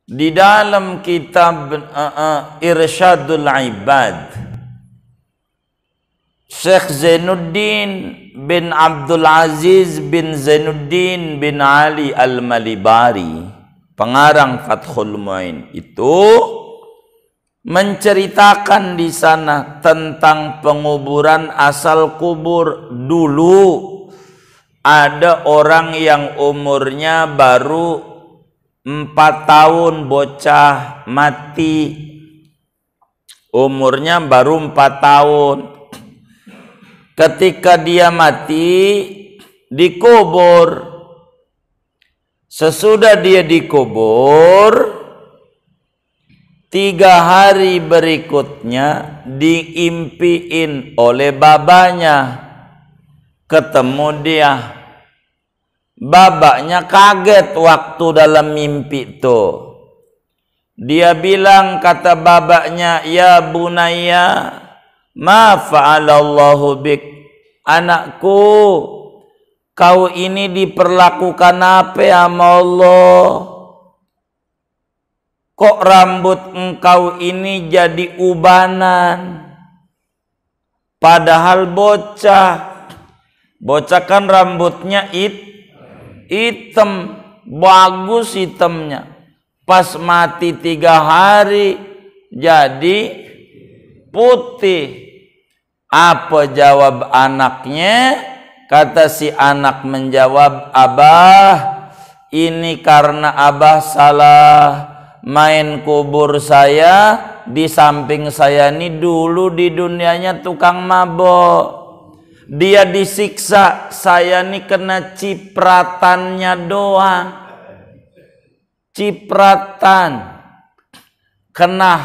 di dalam kitab Irsyadul Ibad, Syekh Zainuddin bin Abdul Aziz bin Zainuddin bin Ali Al-Malibari, pengarang Fathul Mu'in, itu menceritakan di sana tentang penguburan asal kubur. Dulu ada orang yang umurnya baru 4 tahun, bocah mati, umurnya baru 4 tahun. Ketika dia mati, dikubur. Sesudah dia dikubur, 3 hari berikutnya diimpiin oleh babanya. Ketemu dia. Babanya kaget waktu dalam mimpi itu. Dia bilang, kata babanya, ya bunayya, ma fa'alallahu bik. Anakku, kau ini diperlakukan apa sama Allah? Kok rambut engkau ini jadi ubanan? Padahal bocah kan rambutnya hitam, bagus hitamnya. Pas mati 3 hari jadi putih. Apa jawab anaknya? Kata si anak menjawab, abah, ini karena abah salah main kubur saya. Di samping saya ini dulu di dunianya tukang mabok. Dia disiksa, saya nih kena cipratannya doang. Cipratan. Kena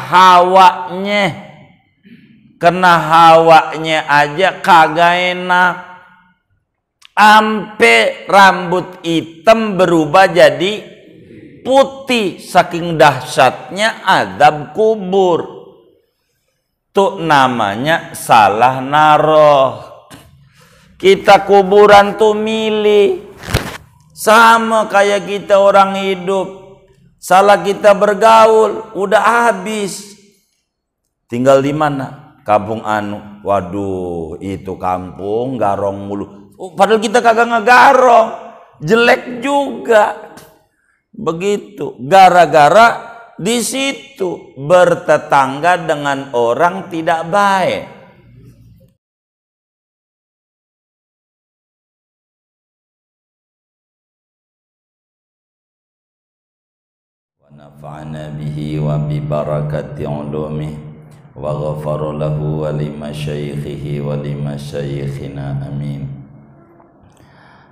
hawanya aja kagak enak. Ampe rambut hitam berubah jadi putih, saking dahsyatnya azab kubur. Tuh namanya salah naroh. Kita kuburan tuh milih. Sama kayak kita orang hidup. Salah kita bergaul, udah habis. Tinggal di mana? Kampung anu. Waduh, itu kampung garong mulu. Padahal kita kagak ngegarong. Jelek juga. Begitu. Gara-gara di situ bertetangga dengan orang tidak baik. Wa nafa'ana bihi wa bi barakati ulumih. Wa ghafara lahu wa limasyaikhihi wa limasyayikhina amin.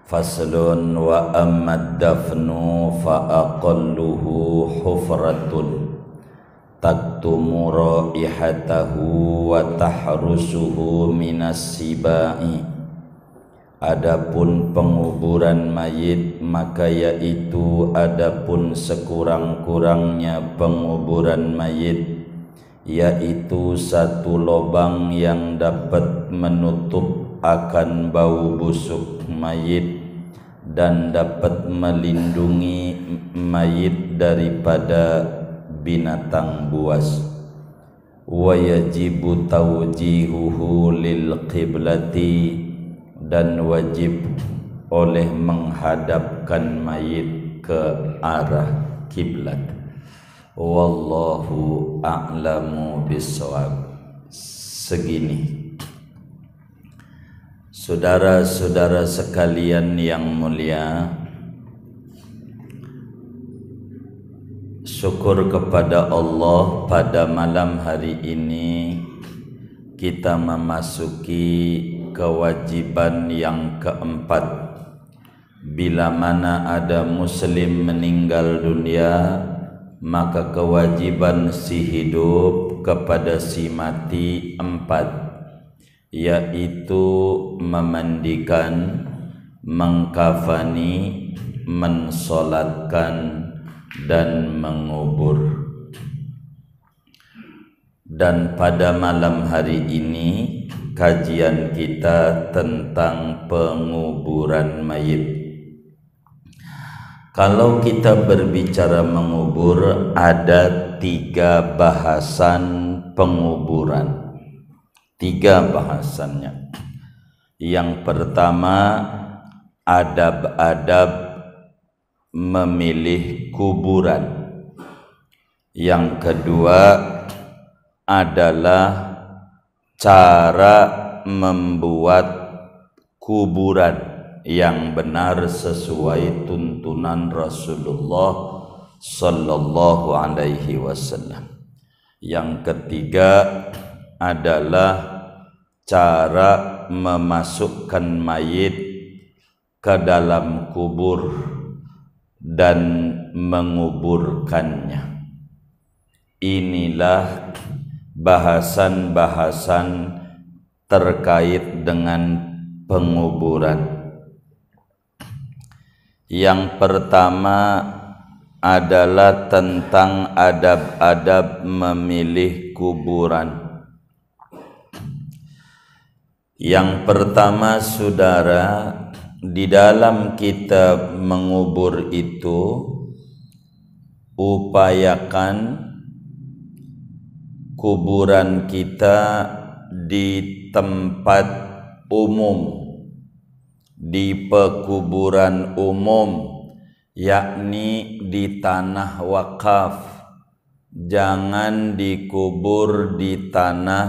Faslun wa ammad dafnu fa aqalluhu hufratun taktumu raihatahu wa tahrusuhu minas sibai. Adapun penguburan mayit, maka yaitu adapun sekurang-kurangnya penguburan mayit, yaitu satu lubang yang dapat menutup akan bau busuk mayit dan dapat melindungi mayit daripada binatang buas. Wa yajibu tawjihuhu lil qiblati, dan wajib oleh menghadapkan mayit ke arah kiblat. Wallahu a'lamu bissawab. Segini, saudara-saudara sekalian yang mulia, syukur kepada Allah pada malam hari ini kita memasuki kewajiban yang keempat. Bila mana ada muslim meninggal dunia, maka kewajiban si hidup kepada si mati 4, yaitu memandikan, mengkafani, mensolatkan, dan mengubur. Dan pada malam hari ini kajian kita tentang penguburan mayit. Kalau kita berbicara mengubur, ada 3 bahasan penguburan. 3 bahasannya. Yang pertama, adab-adab memilih kuburan. Yang kedua adalah cara membuat kuburan yang benar sesuai tuntunan Rasulullah sallallahu alaihi wasallam. Yang ketiga adalah cara memasukkan mayit ke dalam kubur dan menguburkannya. Inilah bahasan-bahasan terkait dengan penguburan. Yang pertama adalah tentang adab-adab memilih kuburan. Yang pertama, saudara, di dalam kita mengubur itu upayakan kuburan kita di tempat umum, di pekuburan umum, yakni di tanah wakaf. Jangan dikubur di tanah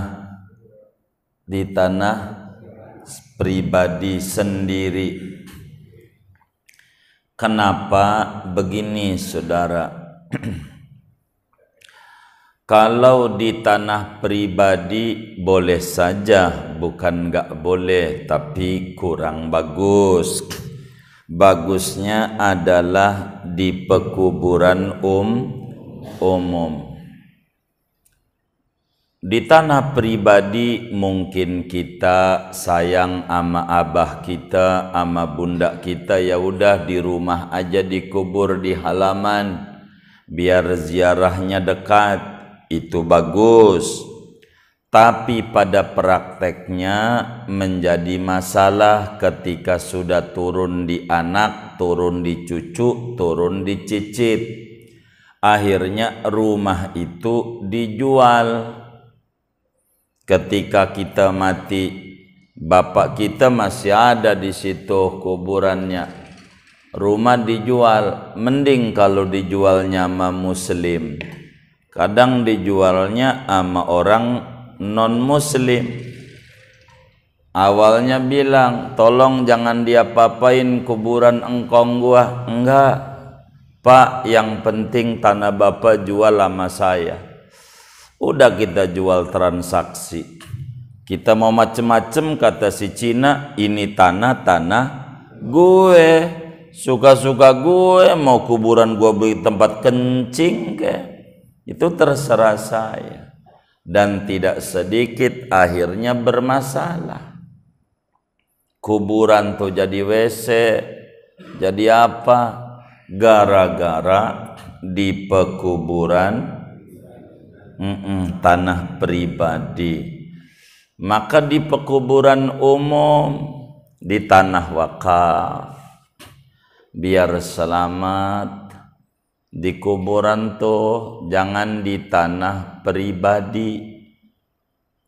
pribadi sendiri. Kenapa begini, saudara? Kalau di tanah pribadi boleh saja, bukan enggak boleh, tapi kurang bagus. Bagusnya adalah di pekuburan umum. Di tanah pribadi mungkin kita sayang ama abah kita, ama bunda kita, ya udah di rumah aja dikubur di halaman, biar ziarahnya dekat. Itu bagus, tapi pada prakteknya menjadi masalah ketika sudah turun di anak, turun di cucu, turun di cicit. Akhirnya rumah itu dijual. Ketika kita mati, bapak kita masih ada di situ kuburannya. Rumah dijual, mending kalau dijualnya sama muslim. Kadang dijualnya sama orang non-muslim. Awalnya bilang, tolong jangan diapa-apain kuburan engkong gua. Enggak, Pak, yang penting tanah bapak jual sama saya. Udah kita jual transaksi. Kita mau macem-macem, kata si Cina, ini tanah gue. Suka-suka gue, mau kuburan gue beli tempat kencing ke. Itu terserah saya. Dan tidak sedikit akhirnya bermasalah. Kuburan tuh jadi WC, jadi apa? Gara-gara di pekuburan tanah pribadi. Maka di pekuburan umum, di tanah wakaf, biar selamat. Di kuburan tuh jangan di tanah pribadi.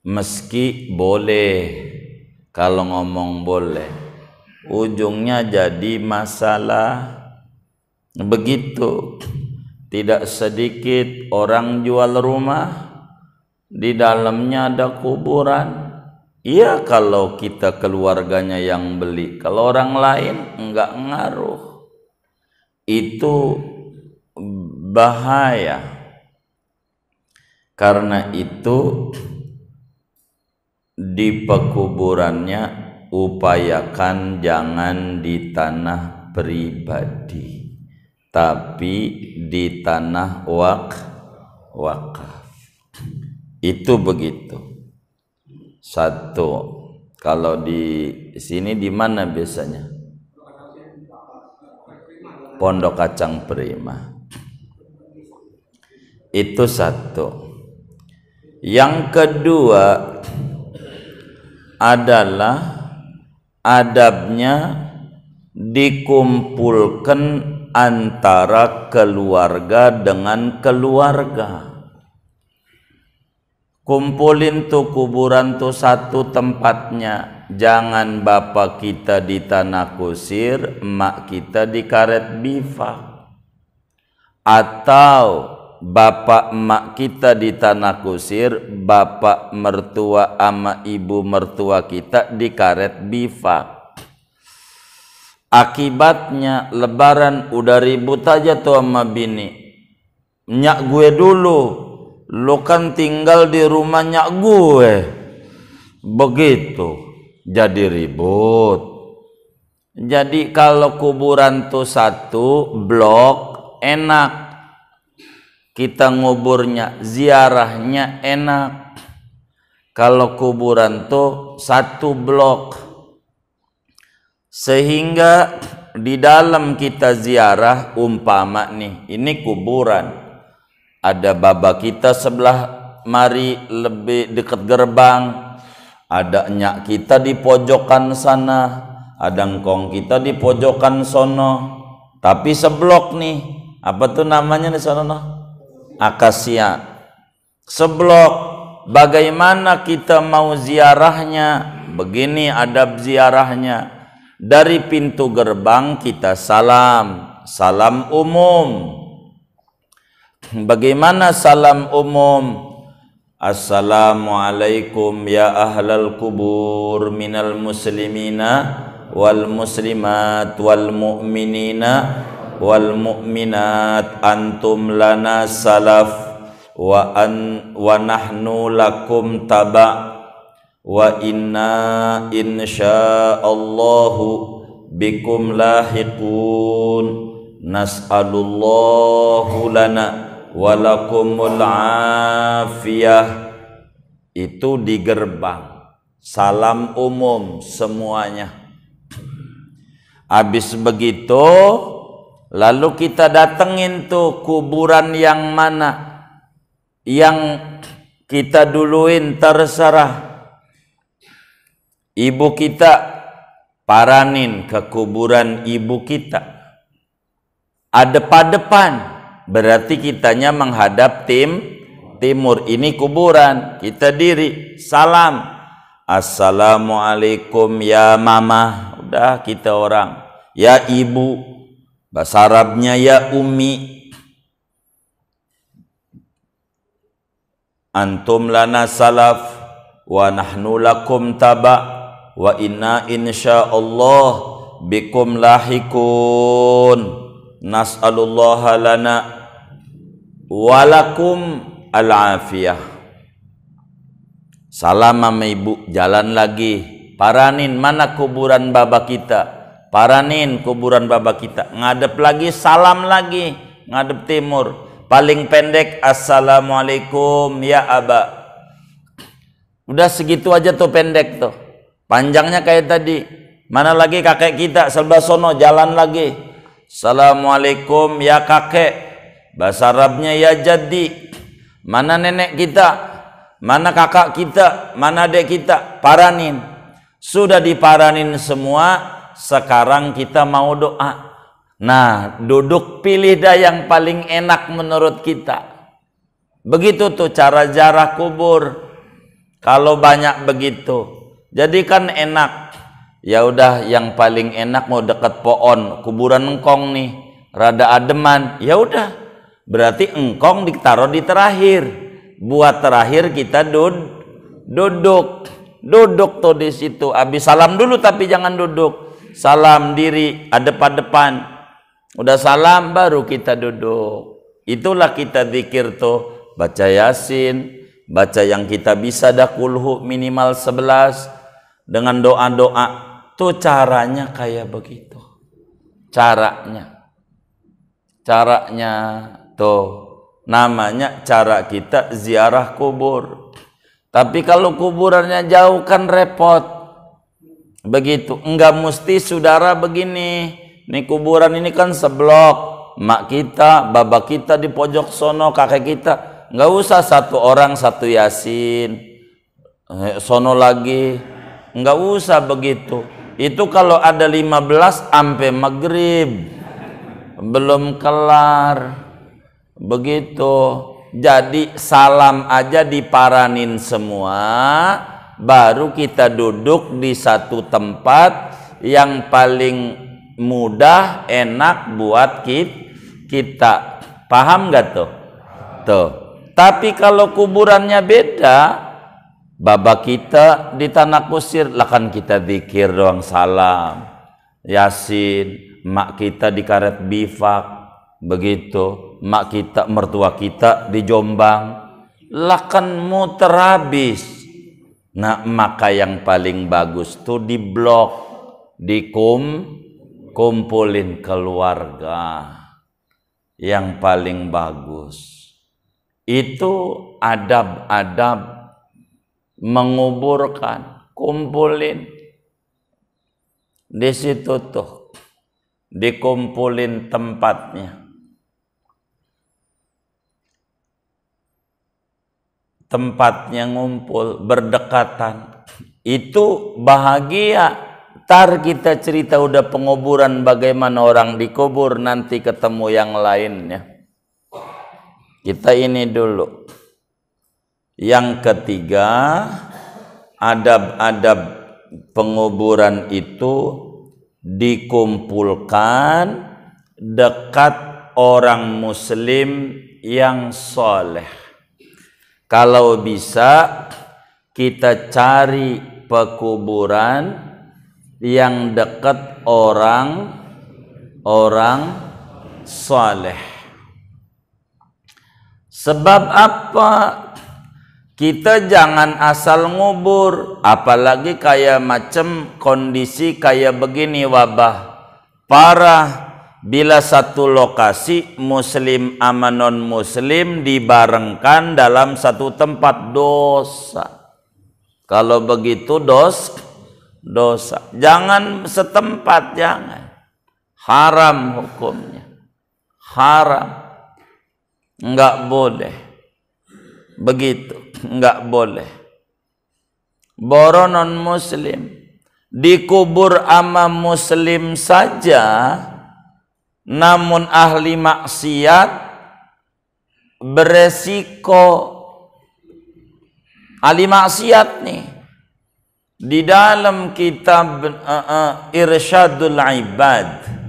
Meski boleh, kalau ngomong boleh, ujungnya jadi masalah. Begitu. Tidak sedikit orang jual rumah, di dalamnya ada kuburan. Iya kalau kita keluarganya yang beli, kalau orang lain enggak ngaruh. Itu bahaya. Karena itu di pekuburannya upayakan jangan di tanah pribadi, tapi di tanah wakaf. Itu begitu. Satu. Kalau di sini di mana biasanya? Pondok Kacang Prima. Itu satu. Yang kedua adalah adabnya dikumpulkan antara keluarga dengan keluarga. Kumpulin tuh kuburan tuh satu tempatnya. Jangan bapak kita di tanah kusir, emak kita di karet bifak. Atau bapak emak kita di tanah kusir, bapak mertua ama ibu mertua kita di karet bifak. Akibatnya lebaran udah ribut aja tuh sama bini. Nyak gue dulu, lo kan tinggal di rumah nyak gue. Begitu, jadi ribut. Jadi kalau kuburan tuh satu blok enak, kita nguburnya, ziarahnya enak. Kalau kuburan tuh satu blok, sehingga di dalam kita ziarah, umpama nih, ini kuburan, ada baba kita sebelah mari lebih dekat gerbang, ada nyak kita di pojokan sana, ada engkong kita di pojokan sono, tapi seblok nih. Apa tuh namanya di sana? Akasia. Seblok. Bagaimana kita mau ziarahnya? Begini adab ziarahnya. Dari pintu gerbang kita salam. Salam umum. Bagaimana salam umum? Assalamualaikum ya ahlal kubur minal muslimina wal muslimat wal mu'minina wal mu'minat antum lana salaf wa nahnu lakum taba wa inna insyaallahu bikum lahiqun nas'alullahu lana wa lakumul afiyah. Itu di gerbang, salam umum semuanya. Habis begitu lalu kita datengin tuh kuburan yang mana yang kita duluin, terserah. Ibu kita paranin ke kuburan ibu kita. Adep-adepan, berarti kitanya menghadap timur. Ini kuburan, kita diri, salam. Assalamualaikum ya mama. Udah kita orang. Ya ibu. Bahasa Arabnya ya ummi. Antum lana salaf wa nahnu lakum taba wa inna insyaallah bikum lahikun nas'alullaha lana walakum al-afiyah. Salam sama ibu, jalan lagi, paranin mana kuburan baba kita. Paranin kuburan baba kita, ngadep lagi, salam lagi, ngadep timur. Paling pendek assalamualaikum ya aba. Udah segitu aja tuh pendek tuh. Panjangnya kayak tadi. Mana lagi kakek kita sebelah sono, jalan lagi. Assalamualaikum ya kakek. Bahasa Arabnya ya jadi. Mana nenek kita? Mana kakak kita? Mana adik kita? Paranin. Sudah diparanin semua. Sekarang kita mau doa. Nah, duduk pilih dah yang paling enak menurut kita. Begitu tuh cara ziarah kubur. Kalau banyak begitu, jadi kan enak. Ya udah yang paling enak mau dekat pohon, kuburan engkong nih, rada ademan. Ya udah, berarti engkong ditaruh di terakhir. Buat terakhir kita duduk tuh di situ. Habis salam dulu tapi jangan duduk. Salam diri, adep-adepan. Udah salam baru kita duduk. Itulah kita zikir tuh, baca Yasin, baca yang kita bisa dah kulhu minimal 11 dengan doa-doa. Tuh caranya kayak begitu. Caranya tuh namanya cara kita ziarah kubur. Tapi kalau kuburannya jauh kan repot. Begitu, enggak mesti saudara begini. Nih kuburan ini kan seblok, mak kita, baba kita di pojok sono, kakek kita. Enggak usah satu orang satu Yasin, sono lagi. Enggak usah begitu. Itu kalau ada 15 sampai maghrib. belum kelar. Begitu. Jadi salam aja diparanin semua, baru kita duduk di satu tempat yang paling mudah, enak buat kita. Paham gak tuh? Tuh. Tapi kalau kuburannya beda, baba kita di tanah kusir, lah kan kita zikir doang salam, Yasin, mak kita di karet bifak, begitu. Mak kita, mertua kita di Jombang, lah kan muter habis. Nah, maka yang paling bagus tuh di blok, kumpulin keluarga. Yang paling bagus itu adab-adab menguburkan, kumpulin di situ tuh, dikumpulin tempatnya. Tempatnya ngumpul berdekatan, itu bahagia. Tar kita cerita udah penguburan bagaimana orang dikubur, nanti ketemu yang lainnya. Kita ini dulu. Yang ketiga, adab-adab penguburan itu dikumpulkan dekat orang muslim yang soleh. Kalau bisa kita cari pekuburan yang dekat orang soleh. Sebab apa? Kita jangan asal ngubur, apalagi kayak macam kondisi kayak begini, wabah parah. Bila satu lokasi muslim sama non muslim dibarengkan dalam satu tempat, dosa. Kalau begitu dosa. Jangan setempat, jangan. Haram hukumnya. Haram. Enggak boleh. Begitu, enggak boleh. Boro non muslim dikubur sama muslim saja, namun ahli maksiat beresiko. Ahli maksiat nih, di dalam kitab Irsyadul Ibad,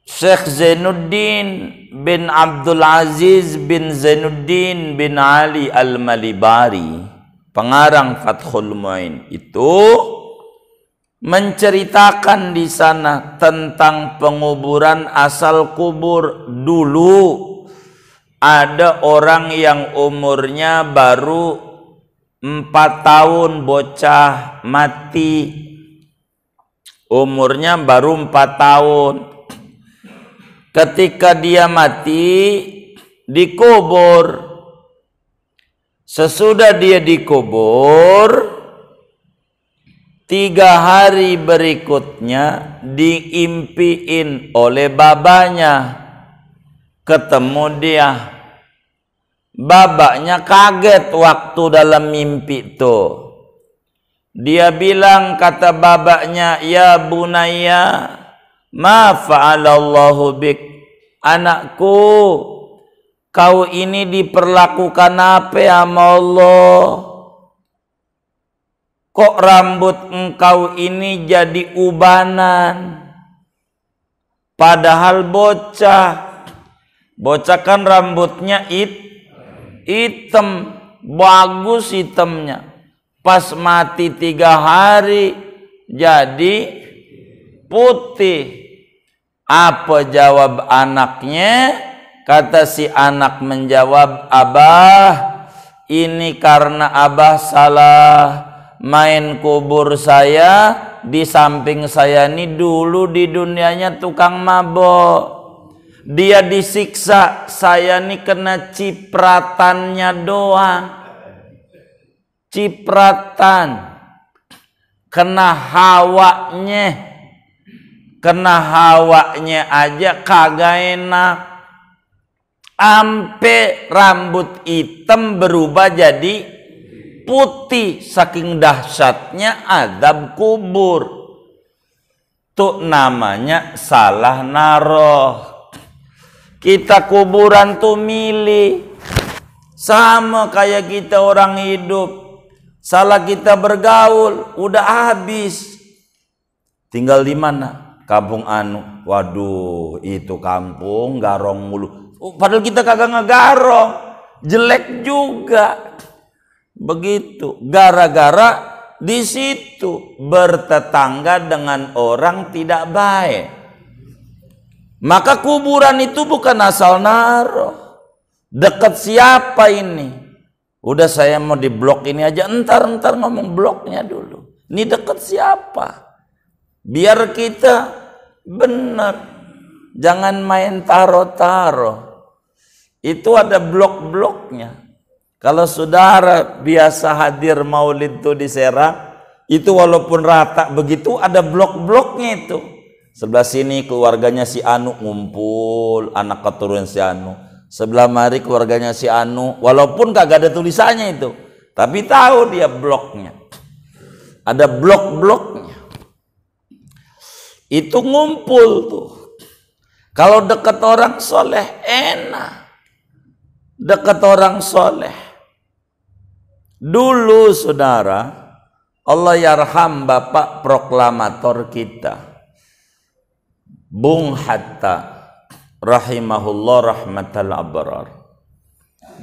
Syekh Zainuddin bin Abdul Aziz bin Zainuddin bin Ali Al-Malibari, pengarang Fathul Mu'in, itu menceritakan di sana tentang penguburan asal kubur. Dulu ada orang yang umurnya baru 4 tahun, bocah mati. Umurnya baru 4 tahun. Ketika dia mati, dikubur. Sesudah dia dikubur, 3 hari berikutnya diimpiin oleh babanya. Ketemu dia. Babanya kaget waktu dalam mimpi itu. Dia bilang, kata babanya, ya bunaya, ma fa'alallahu bik. Anakku, kau ini diperlakukan apa sama Allah? Kok rambut engkau ini jadi ubanan? Padahal bocah kan rambutnya hitam, bagus hitamnya. Pas mati 3 hari jadi putih. Apa jawab anaknya? Kata si anak menjawab, abah, ini karena abah salah main kubur saya. Di samping saya ini dulu di dunianya tukang mabok. Dia disiksa, saya nih kena cipratannya doang. Cipratan. Kena hawanya aja kagak enak. Ampe rambut hitam berubah jadi putih, saking dahsyatnya azab kubur. Tuh namanya salah naroh. Kita kuburan tuh milih. Sama kayak kita orang hidup. Salah kita bergaul, udah habis. Tinggal di mana? Kampung anu. Waduh, itu kampung garong mulu. Padahal kita kagak ngegarong. Jelek juga. Begitu. Gara-gara di situ bertetangga dengan orang tidak baik. Maka kuburan itu bukan asal naruh. Dekat siapa ini? Udah saya mau di blok ini aja, entar ngomong bloknya dulu. Ini dekat siapa? Biar kita benar. Jangan main taro-taro. Itu ada blok-bloknya. Kalau saudara biasa hadir maulid tuh di Serang, itu walaupun rata begitu ada blok-bloknya itu. Sebelah sini keluarganya si Anu ngumpul, anak keturunan si Anu. Sebelah mari keluarganya si Anu, walaupun kagak ada tulisannya itu, tapi tahu dia bloknya. Ada blok-bloknya. Itu ngumpul tuh. Kalau dekat orang soleh enak. Dekat orang soleh. Dulu saudara, Allah yarham bapak proklamator kita, Bung Hatta rahimahullah rahmatal abrar.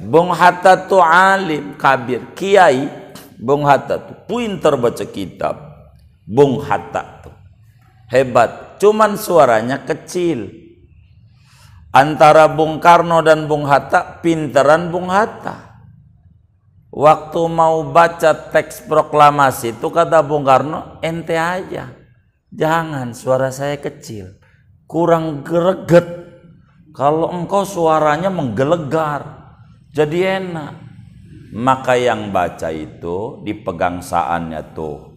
Bung Hatta tu alim kabir, kiai. Bung Hatta tu pintar baca kitab. Bung Hatta tu hebat, cuman suaranya kecil. Antara Bung Karno dan Bung Hatta, pinteran Bung Hatta. Waktu mau baca teks proklamasi itu kata Bung Karno, ente aja, jangan, suara saya kecil, kurang greget. Kalau engkau suaranya menggelegar, jadi enak. Maka yang baca itu dipegang saannya tuh,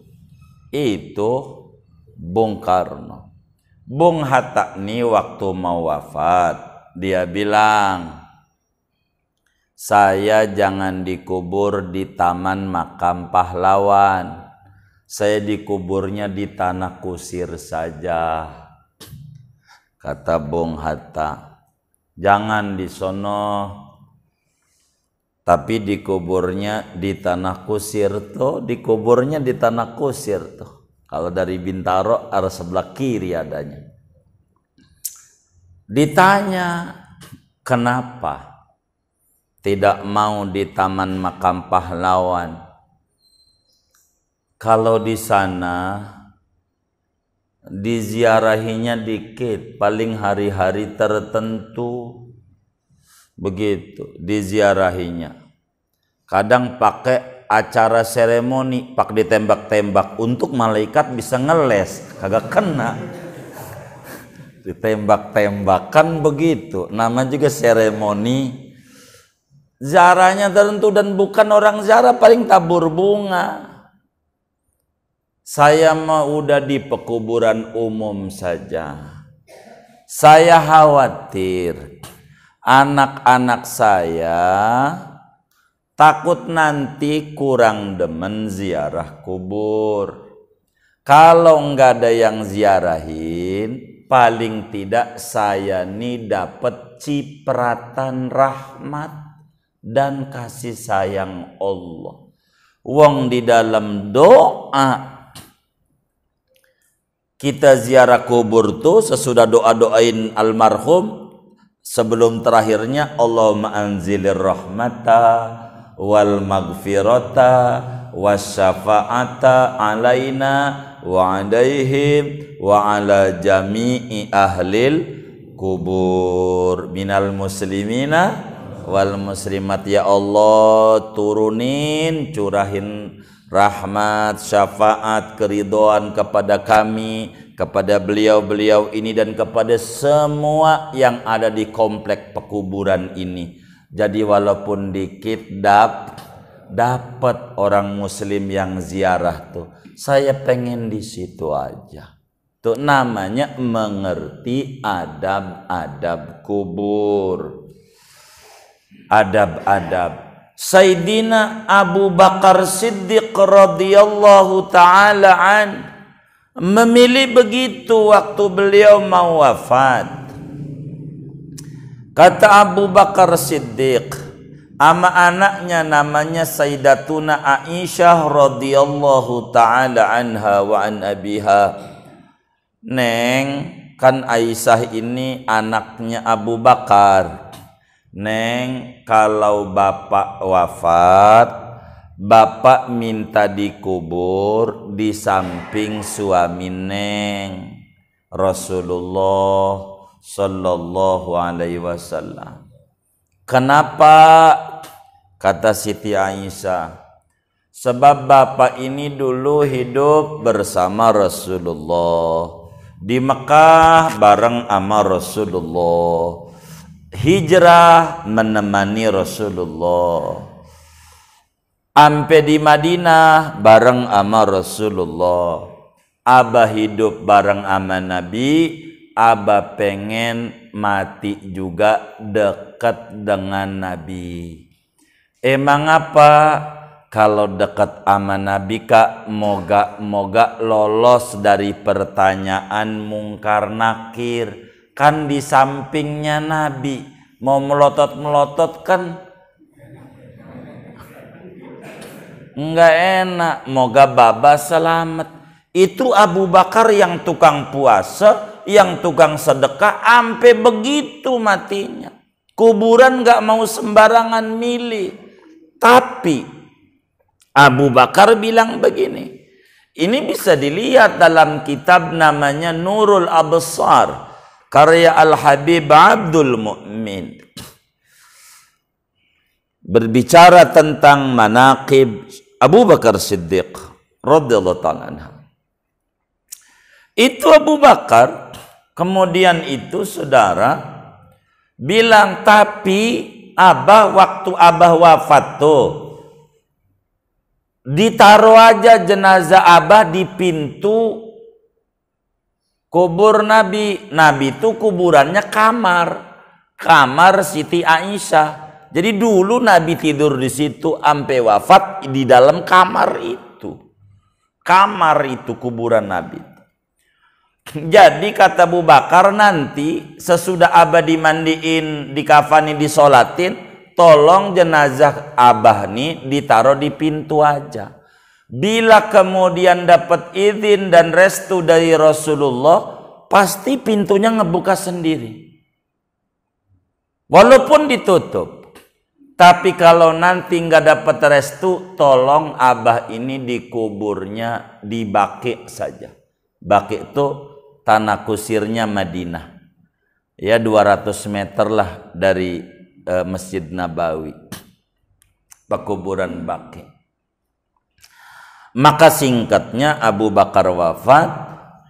itu Bung Karno. Bung Hatta nih waktu mau wafat, dia bilang, saya jangan dikubur di Taman Makam Pahlawan, saya dikuburnya di Tanah Kusir saja. Kata Bung Hatta, jangan di sono, tapi dikuburnya di Tanah Kusir tuh, dikuburnya di Tanah Kusir tuh. Kalau dari Bintaro arah sebelah kiri adanya. Ditanya, kenapa tidak mau di Taman Makam Pahlawan? Kalau di sana diziarahinya dikit, paling hari-hari tertentu begitu diziarahinya. Kadang pakai acara seremoni, pak ditembak-tembak untuk malaikat bisa ngeles, kagak kena. Ditembak-tembakan begitu, nama juga seremoni. Ziarahnya tertentu dan bukan orang ziarah, paling tabur bunga. Saya mah udah di pekuburan umum saja. Saya khawatir anak-anak saya takut nanti kurang demen ziarah kubur. Kalau enggak ada yang ziarahin, paling tidak saya nih dapat cipratan rahmat dan kasih sayang Allah. Wong di dalam doa kita ziarah kubur tuh sesudah doa-doain almarhum, sebelum terakhirnya Allahumma anzilir rahmata wal maghfirata wasyafa'ata alaina wa alaihim wa ala jami'i ahlil kubur minal muslimina wal muslimat. Ya Allah, turunin, curahin rahmat, syafaat, keridhaan kepada kami, kepada beliau-beliau ini dan kepada semua yang ada di komplek pekuburan ini. Jadi walaupun dikit dapat orang muslim yang ziarah tuh. Saya pengen di situ aja. Tuh namanya mengerti adab-adab kubur. Adab-adab. Sayyidina Abu Bakar Siddiq radhiyallahu ta'ala an Memilih begitu waktu beliau mau wafat. Kata Abu Bakar Siddiq, ama anaknya namanya Sayyidatuna Aisyah radhiyallahu taala anha wa an abiha. Neng, kan Aisyah ini anaknya Abu Bakar. Neng, kalau bapak wafat, bapak minta dikubur di samping suami Neng, Rasulullah sallallahu alaihi wasallam. Kenapa? Kata Siti Aisyah, sebab bapak ini dulu hidup bersama Rasulullah di Mekah bareng sama Rasulullah, hijrah menemani Rasulullah, ampe di Madinah bareng sama Rasulullah. Abah hidup bareng sama Nabi, abah pengen mati juga dekat dengan Nabi. Emang apa? Kalau dekat sama Nabi kak, moga lolos dari pertanyaan mungkar nakir. Kan di sampingnya Nabi, mau melotot-melotot kan enggak enak. Moga baba selamat. Itu Abu Bakar yang tukang puasa, yang tukang sedekah, ampe begitu matinya. Kuburan enggak mau sembarangan milih. Tapi Abu Bakar bilang begini, ini bisa dilihat dalam kitab namanya Nurul Absar, karya Al-Habib Abdul Mu'min. Berbicara tentang manaqib Abu Bakar Siddiq radhiyallahu ta'ala anhu. Itu Abu Bakar, kemudian itu saudara bilang, tapi abah waktu abah wafat tuh, ditaruh aja jenazah abah di pintu kubur Nabi. Nabi itu kuburannya kamar Siti Aisyah. Jadi dulu Nabi tidur di situ sampai wafat di dalam kamar itu. Kamar itu kuburan Nabi. Jadi kata Abu Bakar, nanti sesudah abah dimandiin, dikafani, disolatin, tolong jenazah abah nih ditaruh di pintu aja. Bila kemudian dapat izin dan restu dari Rasulullah, pasti pintunya ngebuka sendiri. Walaupun ditutup. Tapi kalau nanti nggak dapat restu, tolong abah ini dikuburnya di Baqi saja. Baqi itu tanah kusirnya Madinah. Ya 200 meter lah dari Masjid Nabawi, pekuburan Baqi. Maka singkatnya Abu Bakar wafat,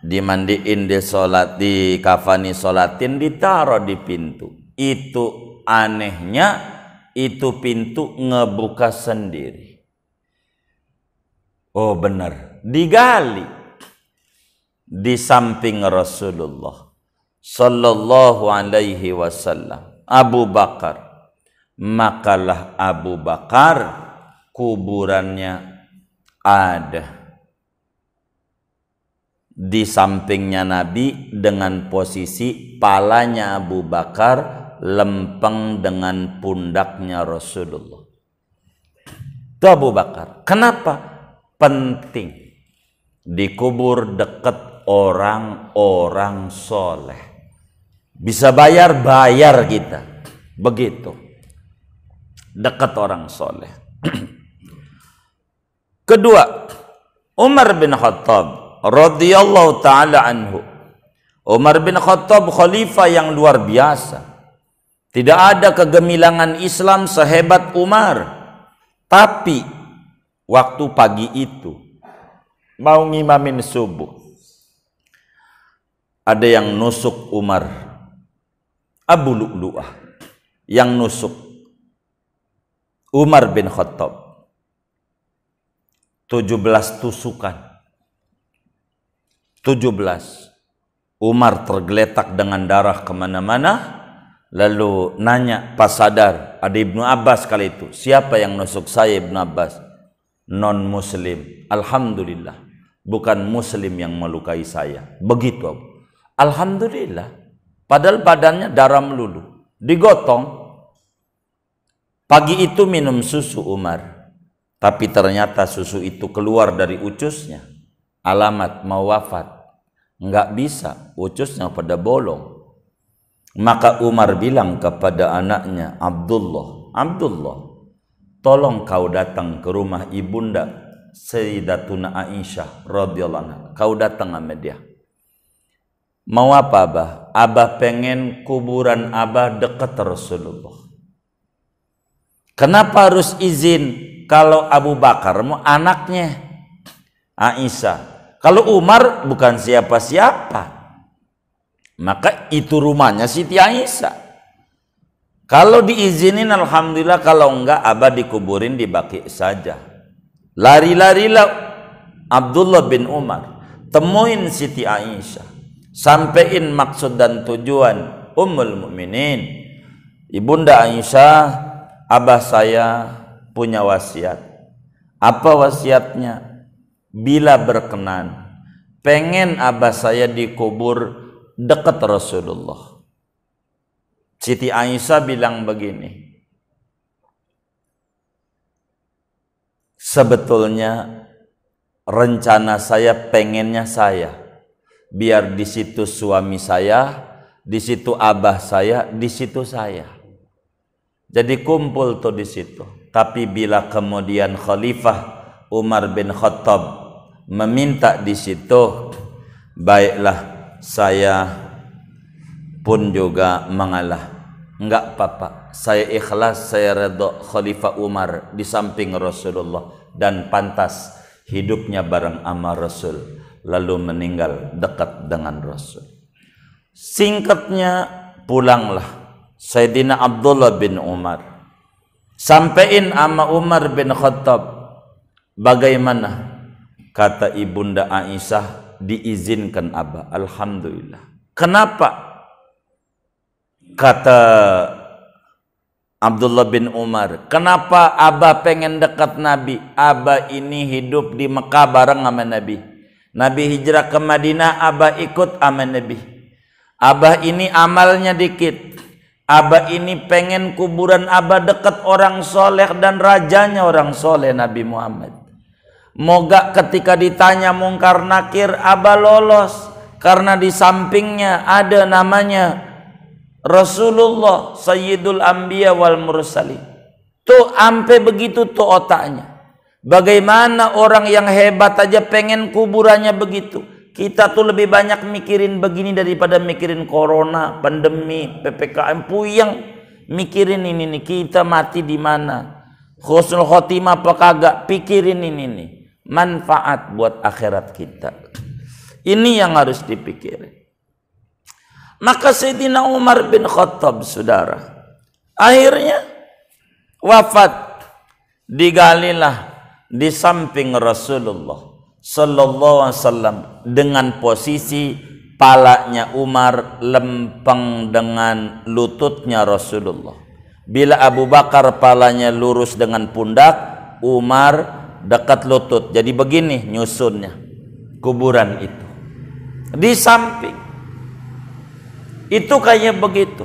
dimandiin, disolat, dikafani, solatin, ditaruh di pintu. Itu anehnya, itu pintu ngebuka sendiri. Oh benar, digali di samping Rasulullah sallallahu alaihi wasallam. Abu Bakar, makalah Abu Bakar kuburannya ada di sampingnya Nabi dengan posisi palanya Abu Bakar lempeng dengan pundaknya Rasulullah. Itu Abu Bakar. Kenapa? Penting dikubur dekat orang-orang soleh. Bisa bayar kita. Begitu. Dekat orang soleh. Kedua, Umar bin Khattab radhiyallahu taala anhu. Umar bin Khattab khalifah yang luar biasa. Tidak ada kegemilangan Islam sehebat Umar. Tapi waktu pagi itu mau ngimamin subuh, ada yang nusuk Umar. Abu Lu'lu'ah yang nusuk Umar bin Khattab. 17 tusukan. 17. Umar tergeletak dengan darah kemana-mana. Lalu nanya, pas sadar, ada Ibnu Abbas kali itu. Siapa yang nusuk saya? Ibnu Abbas. Non muslim. Alhamdulillah. bukan muslim yang melukai saya. Begitu. Alhamdulillah. Padahal badannya darah melulu. Digotong. Pagi itu minum susu Umar. Tapi ternyata susu itu keluar dari ucusnya. Alamat mau wafat. Enggak bisa. Ucusnya pada bolong. Maka Umar bilang kepada anaknya, Abdullah, tolong kau datang ke rumah ibunda Sayyidatuna Aisyah radhiyallahu anha. Kau datang sama dia. Mau apa Abah? Abah pengen kuburan Abah dekat Rasulullah. Kenapa harus izin kalau Abu Bakar mau anaknya Aisyah? Kalau Umar bukan siapa-siapa. Maka itu rumahnya Siti Aisyah. Kalau diizinin alhamdulillah, kalau enggak Abah dikuburin di Baqi saja. Lari-larilah Abdullah bin Umar, temuin Siti Aisyah, sampein maksud dan tujuan Ummul Mukminin. Ibunda Aisyah, Abah saya punya wasiat. Apa wasiatnya? Bila berkenan, pengen Abah saya dikubur dekat Rasulullah. Siti Aisyah bilang begini, sebetulnya rencana saya pengennya saya biar di situ suami saya, di situ abah saya, di situ saya. Jadi kumpul tuh di situ. Tapi bila kemudian Khalifah Umar bin Khattab meminta di situ, baiklah saya pun juga mengalah. Enggak apa-apa, saya ikhlas, saya redha Khalifah Umar di samping Rasulullah dan pantas hidupnya bareng sama Rasul, lalu meninggal dekat dengan Rasul. Singkatnya, pulanglah Sayyidina Abdullah bin Umar, sampein sama Umar bin Khattab. Bagaimana? Kata ibunda Aisyah, diizinkan Abah. Alhamdulillah. Kenapa? Kata Abdullah bin Umar, kenapa Abah pengen dekat Nabi? Abah ini hidup di Mekah bareng sama Nabi. Nabi hijrah ke Madinah, Abah ikut sama Nabi. Abah ini amalnya dikit. Abah ini pengen kuburan Abah dekat orang soleh dan rajanya orang soleh, Nabi Muhammad. Moga ketika ditanya mungkar nakir, Abah lolos. Karena di sampingnya ada namanya Rasulullah Sayyidul Anbiya wal Mursalin. Tuh ampe begitu tuh otaknya. Bagaimana orang yang hebat aja pengen kuburannya begitu. Kita tuh lebih banyak mikirin begini daripada mikirin corona, pandemi, PPKM, puyeng mikirin ini nih, kita mati di mana, husnul khotimah apa kagak, pikirin ini nih, manfaat buat akhirat kita. Ini yang harus dipikirin. Maka Sayyidina Umar bin Khattab, saudara, akhirnya wafat, digalilah di samping Rasulullah sallallahu alaihi wasallam dengan posisi palanya Umar lempeng dengan lututnya Rasulullah. Bila Abu Bakar palanya lurus dengan pundak, Umar dekat lutut. Jadi begini nyusunnya kuburan itu di samping. Itu kayak begitu.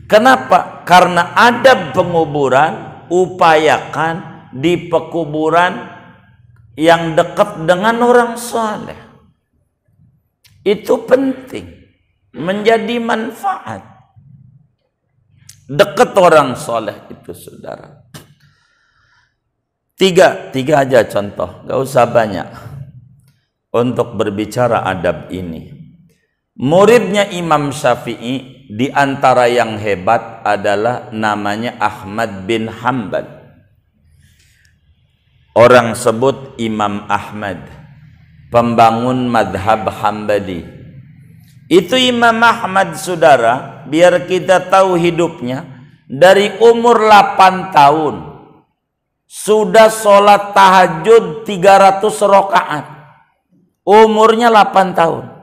Kenapa? Karena adab penguburan, upayakan di pekuburan yang dekat dengan orang saleh. Itu penting, menjadi manfaat. Dekat orang saleh itu, saudara. Tiga aja contoh, gak usah banyak untuk berbicara adab ini. Muridnya Imam Syafi'i di antara yang hebat adalah namanya Ahmad bin Hanbal. Orang sebut Imam Ahmad, pembangun madhab Hambali. Itu Imam Ahmad, saudara, biar kita tahu hidupnya, dari umur 8 tahun sudah sholat tahajud 300 rakaat. Umurnya 8 tahun.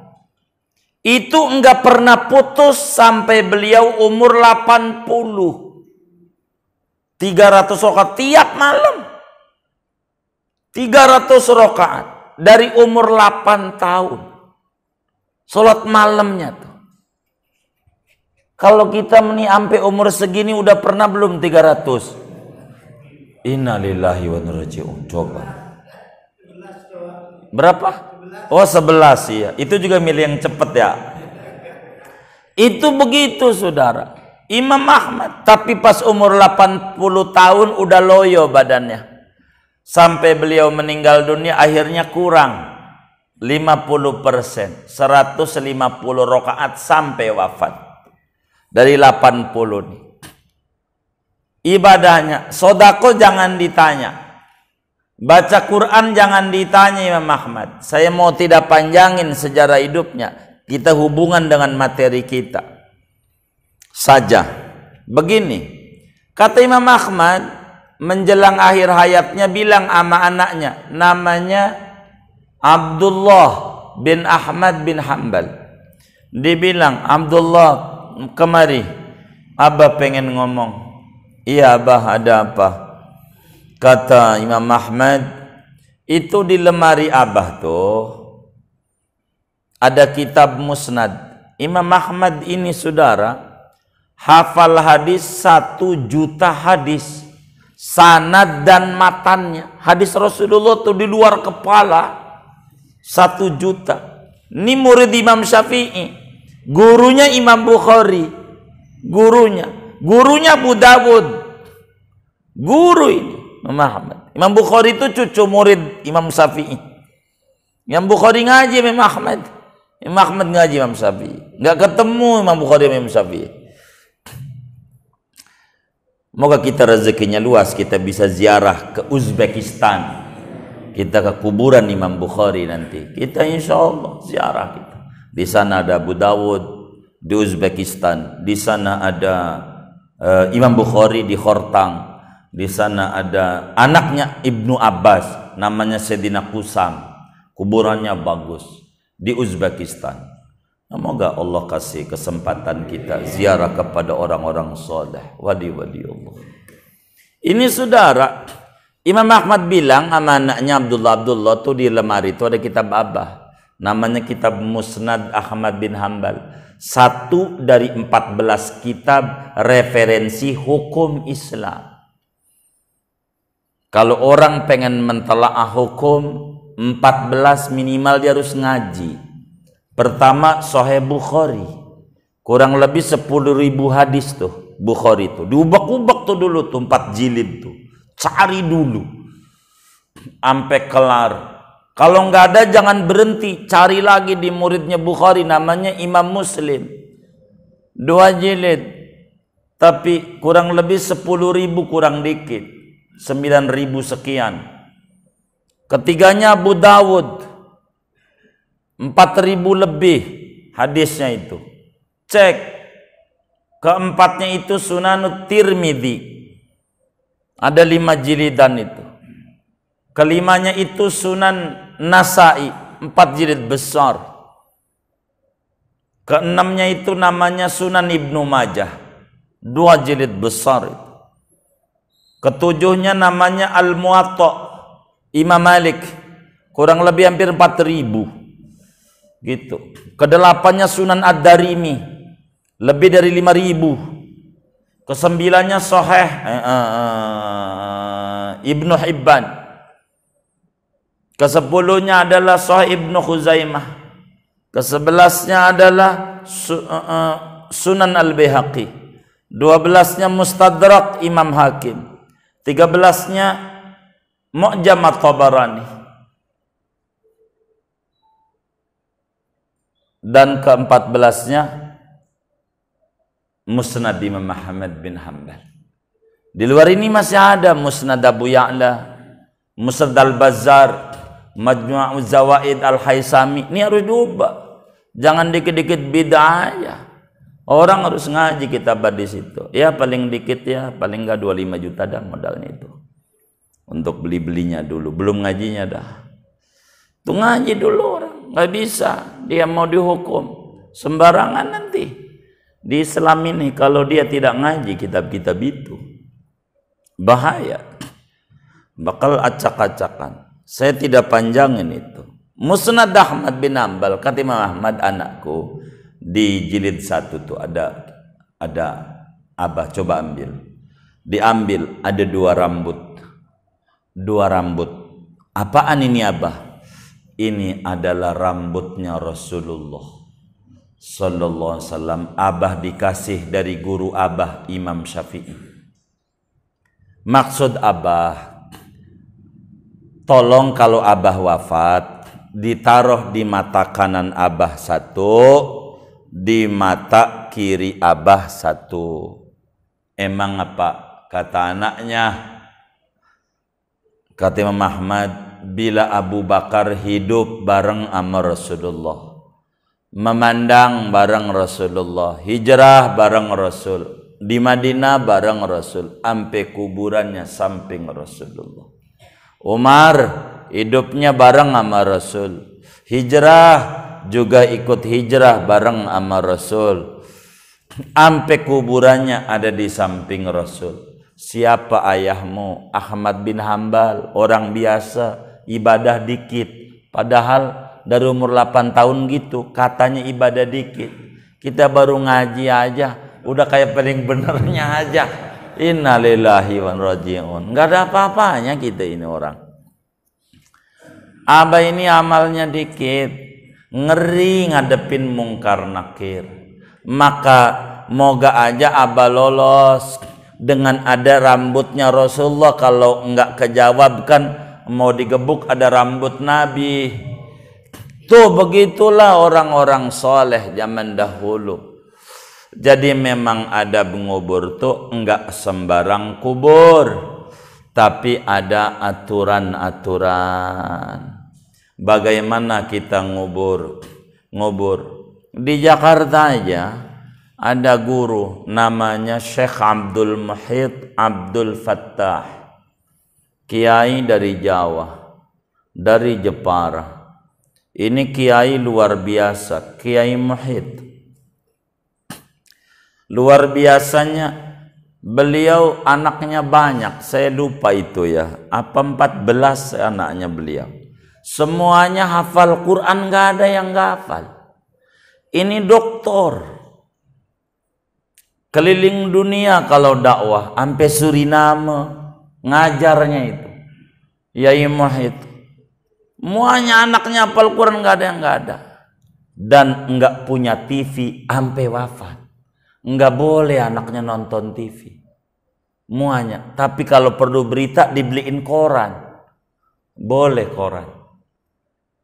Itu enggak pernah putus sampai beliau umur 80. 300 rakaat tiap malam. 300 rakaat. dari umur 8 tahun. Sholat malamnya tuh. Kalau kita sampai umur segini udah pernah belum 300? Innalillahi wa inna ilaihi raji'un. Coba. Berapa? Oh 11 ya. Itu juga milih yang cepet ya. Itu begitu saudara. Imam Ahmad. Tapi pas umur 80 tahun udah loyo badannya. Sampai beliau meninggal dunia akhirnya kurang 50%. 150 rakaat sampai wafat. Dari 80 nih. Ibadahnya. Sodako jangan ditanya. Baca Quran jangan ditanya Imam Ahmad. Saya mau tidak panjangin sejarah hidupnya. Kita hubungan dengan materi kita saja. Begini, kata Imam Ahmad menjelang akhir hayatnya bilang sama anaknya, namanya Abdullah bin Ahmad bin Hanbal. Dia bilang, Abdullah kemari, Abah pengen ngomong. Iya Abah, ada apa? Kata Imam Ahmad, itu di lemari Abah tuh ada kitab musnad. Imam Ahmad ini saudara hafal hadis 1 juta hadis, sanad dan matannya. Hadis Rasulullah tuh di luar kepala 1 juta. Ini murid Imam Syafi'i, gurunya Imam Bukhari, gurunya Abu Dawud, guru ini Imam Ahmad. Imam Bukhari itu cucu murid Imam Syafi'i. Imam Bukhari ngaji Imam Ahmad. Imam Ahmad ngaji Imam Syafi'i. Nggak ketemu Imam Bukhari Imam Syafi'i. Moga kita rezekinya luas, kita bisa ziarah ke Uzbekistan. Kita ke kuburan Imam Bukhari nanti. Kita insya Allah ziarah kita. Di sana ada Abu Dawud di Uzbekistan. Di sana ada Imam Bukhari di Khortang. Di sana ada anaknya Ibnu Abbas, namanya Sayyidina Qusam. Kuburannya bagus di Uzbekistan. Semoga Allah kasih kesempatan kita ziarah kepada orang-orang soleh, wali-wali Allah. Ini saudara, Imam Ahmad bilang sama anaknya Abdullah tuh di lemari itu ada kitab Abah. Namanya kitab Musnad Ahmad bin Hanbal. 1 dari 14 kitab referensi hukum Islam. Kalau orang pengen mentelaah hukum 14 minimal dia harus ngaji. Pertama Sahih Bukhari. Kurang lebih 10.000 hadis tuh Bukhari tuh. Diubak-ubak tuh dulu tuh 4 jilid tuh. Cari dulu sampai kelar. Kalau nggak ada jangan berhenti, cari lagi di muridnya Bukhari namanya Imam Muslim. 2 jilid. Tapi kurang lebih 10.000 kurang dikit. 9.000 sekian. Ketiganya Abu Dawud 4.000 lebih hadisnya itu. Cek. Keempatnya itu Sunanut Tirmidzi. Ada 5 jilidan itu. Kelimanya itu Sunan Nasai 4 jilid besar. Keenamnya itu namanya Sunan Ibnu Majah 2 jilid besar itu. Ketujuhnya namanya Al-Muwatta Imam Malik, kurang lebih hampir 4.000 gitu. Kedelapannya Sunan Ad-Darimi, lebih dari 5.000. Kesembilannya Sahih Ibnu Hibban. Kesepuluhnya adalah Sahih Ibnu Khuzaimah. Kesebelasnya adalah Sunan Al-Baihaqi. 12-nya Mustadrak Imam Hakim. 13-nya Mu'jam At-Tabarani. Dan ke-14-nya Musnad Imam Ahmad bin Hanbal. Di luar ini masih ada Musnad Abu Ya'la, Musnad Al-Bazzar, Majmu'uz Zawaid Al-Haisami. Ini harus diubah. Jangan dikit-dikit bid'ah ya. Orang harus ngaji kitab di situ. Ya paling dikit ya, paling enggak 25 juta dah modalnya itu. Untuk beli-belinya dulu, belum ngajinya dah. Tuh ngaji dulu orang, nggak bisa. Dia mau dihukum sembarangan nanti. Di Islam ini kalau dia tidak ngaji kitab-kitab itu bahaya. Bakal acak-acakan. Saya tidak panjangin itu. Musnad Ahmad bin Hanbal, kata Imam Ahmad anakku, di jilid 1 tuh ada Abah coba ambil. Diambil ada 2 rambut. 2 rambut. Apaan ini Abah? Ini adalah rambutnya Rasulullah sallallahu alaihi wasallam. Abah dikasih dari guru Abah Imam Syafi'i. Maksud Abah, tolong kalau Abah wafat, ditaruh di mata kanan Abah 1, di mata kiri Abah 1. Emang apa? Kata anaknya, kata Imam Ahmad, bila Abu Bakar hidup bareng sama Rasulullah, memandang bareng Rasulullah, hijrah bareng Rasul, di Madinah bareng Rasul, sampai kuburannya samping Rasulullah. Umar hidupnya bareng sama Rasul, hijrah juga ikut hijrah bareng sama Rasul, sampai kuburannya ada di samping Rasul. Siapa ayahmu? Ahmad bin Hanbal, orang biasa, ibadah dikit, padahal dari umur 8 tahun gitu katanya ibadah dikit. Kita baru ngaji aja udah kayak paling benernya aja. Innalillahi wa inna ilaihi raji'un. Enggak ada apa-apanya kita ini orang. Abah ini amalnya dikit, ngeri ngadepin mungkar nakir. Maka moga aja Abah lolos dengan ada rambutnya Rasulullah. Kalau enggak kejawab kan mau digebuk ada rambut Nabi. Tuh begitulah orang-orang soleh zaman dahulu. Jadi memang ada mengubur tuh enggak sembarang kubur, tapi ada aturan-aturan. Bagaimana kita ngubur? Di Jakarta aja ada guru namanya Syekh Abdul Muhyidd Abdul Fattah, kiai dari Jawa, dari Jepara. Ini kiai luar biasa, Kiai Muhyidd. Luar biasanya beliau anaknya banyak, saya lupa itu ya, apa 14 anaknya beliau. Semuanya hafal Quran, nggak ada yang nggak hafal. Ini doktor, keliling dunia kalau dakwah, sampai Suriname ngajarnya itu. Kiai Muhyidd, semuanya anaknya hafal Quran, nggak ada yang nggak ada, dan nggak punya TV sampai wafat. Nggak boleh anaknya nonton TV, semuanya. Tapi kalau perlu berita dibeliin koran, boleh koran.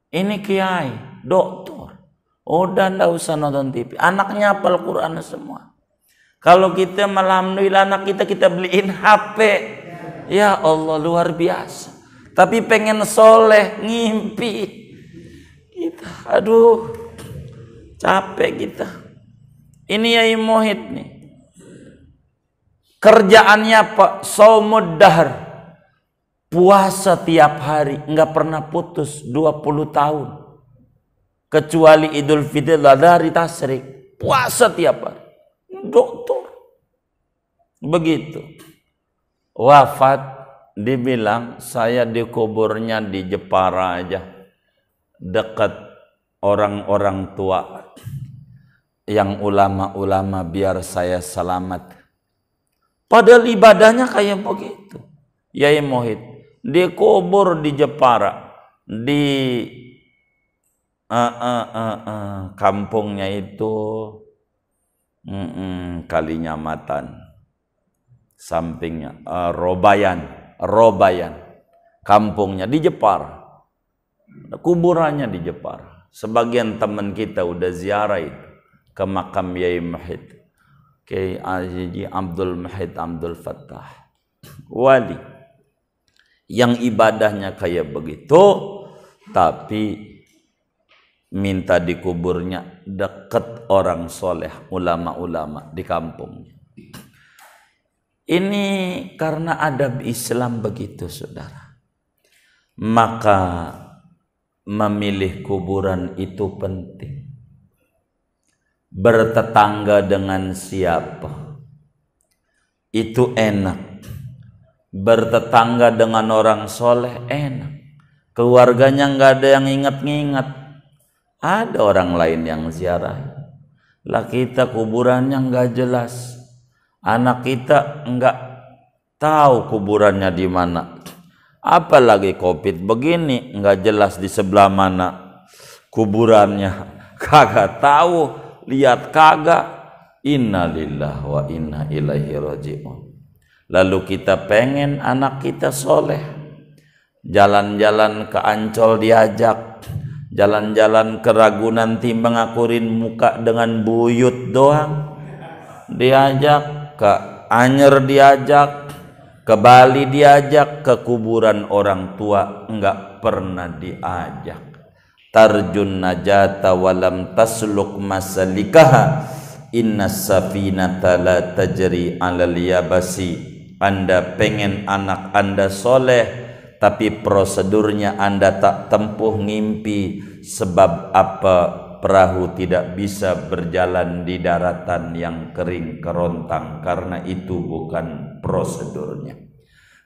Ini kiai, doktor, udah nggak usah nonton TV, anaknya hafal Quran semua. Kalau kita alhamdulillah anak kita beliin HP, ya Allah luar biasa. Tapi pengen soleh, ngimpi kita, aduh capek kita. Ini Kiai Muhyidd nih, kerjaannya Pak saumud dahr, puasa tiap hari, nggak pernah putus 20 tahun, kecuali Idul Fitri, hari Tasyrik, puasa tiap hari. Doktor begitu, wafat dibilang saya dikuburnya di Jepara aja, dekat orang-orang tua yang ulama-ulama, biar saya selamat. Padahal ibadahnya kayak begitu. Kiai Muhyidd dikubur di Jepara, di kampungnya itu Kalinyamatan, sampingnya Robayan, kampungnya di Jepara, kuburannya di Jepara. Sebagian teman kita udah ziarah itu ke makam Kiai Muhyidd, Kiai Haji Abdul Muhyidd Abdul Fattah, wali yang ibadahnya kayak begitu, tapi minta dikuburnya dekat orang soleh, ulama-ulama di kampungnya. Ini karena adab Islam begitu, saudara. Maka memilih kuburan itu penting. Bertetangga dengan siapa itu enak, bertetangga dengan orang soleh enak. keluarganya nggak ada yang ingat-ingat, ada orang lain yang ziarah. Lah kita kuburannya nggak jelas, anak kita nggak tahu kuburannya di mana, apalagi COVID begini nggak jelas di sebelah mana kuburannya, kagak tahu, lihat kagak. Innalillahi wa inna ilaihi raji'un. Lalu kita pengen anak kita soleh, jalan-jalan ke Ancol diajak, jalan-jalan ke Ragunan Timbang ngakurin muka dengan buyut doang diajak, ke Anyer diajak, ke Bali diajak, ke kuburan orang tua enggak pernah diajak. Tarjun najata walam tasluk masalikaha, inna safinata la tajri 'alal yabasi. Anda pengen anak Anda soleh, tapi prosedurnya Anda tak tempuh ngimpi. Sebab apa? Perahu tidak bisa berjalan di daratan yang kering kerontang, karena itu bukan prosedurnya.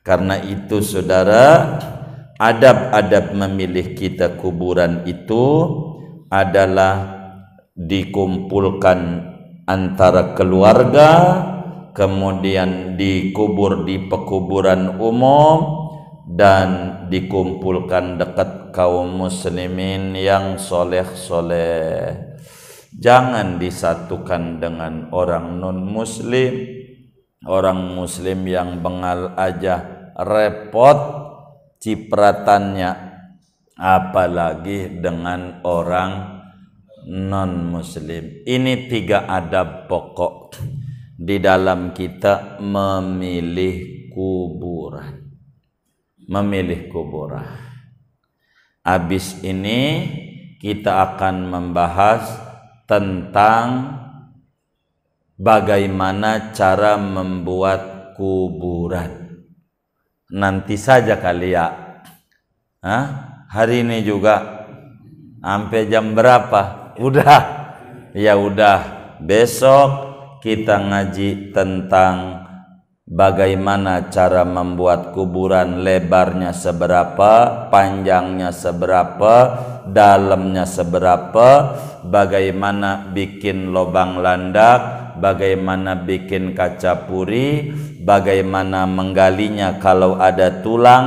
Karena itu saudara, adab-adab memilih kita kuburan itu adalah dikumpulkan antara keluarga, kemudian dikubur di pekuburan umum, dan dikumpulkan dekat kaum muslimin yang soleh-soleh. Jangan disatukan dengan orang non muslim. Orang muslim yang bengal aja repot cipratannya, apalagi dengan orang non muslim. Ini 3 adab pokok di dalam kita memilih kuburan. Memilih kuburan. Habis ini kita akan membahas tentang bagaimana cara membuat kuburan. Nanti saja kali ya. Hari ini juga sampai jam berapa? Udah. Ya udah, besok kita ngaji tentang bagaimana cara membuat kuburan, lebarnya seberapa, panjangnya seberapa, dalamnya seberapa, bagaimana bikin lubang landak, bagaimana bikin kaca puri, bagaimana menggalinya kalau ada tulang,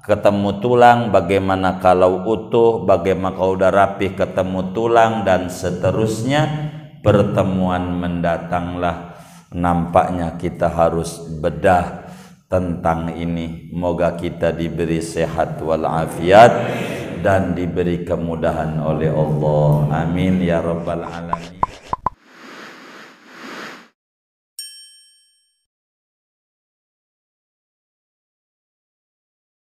ketemu tulang, bagaimana kalau utuh, bagaimana kalau udah rapih ketemu tulang, dan seterusnya. Pertemuan mendatanglah nampaknya kita harus bedah tentang ini. Moga kita diberi sehat walafiat dan diberi kemudahan oleh Allah. Amin ya rabbal alamin.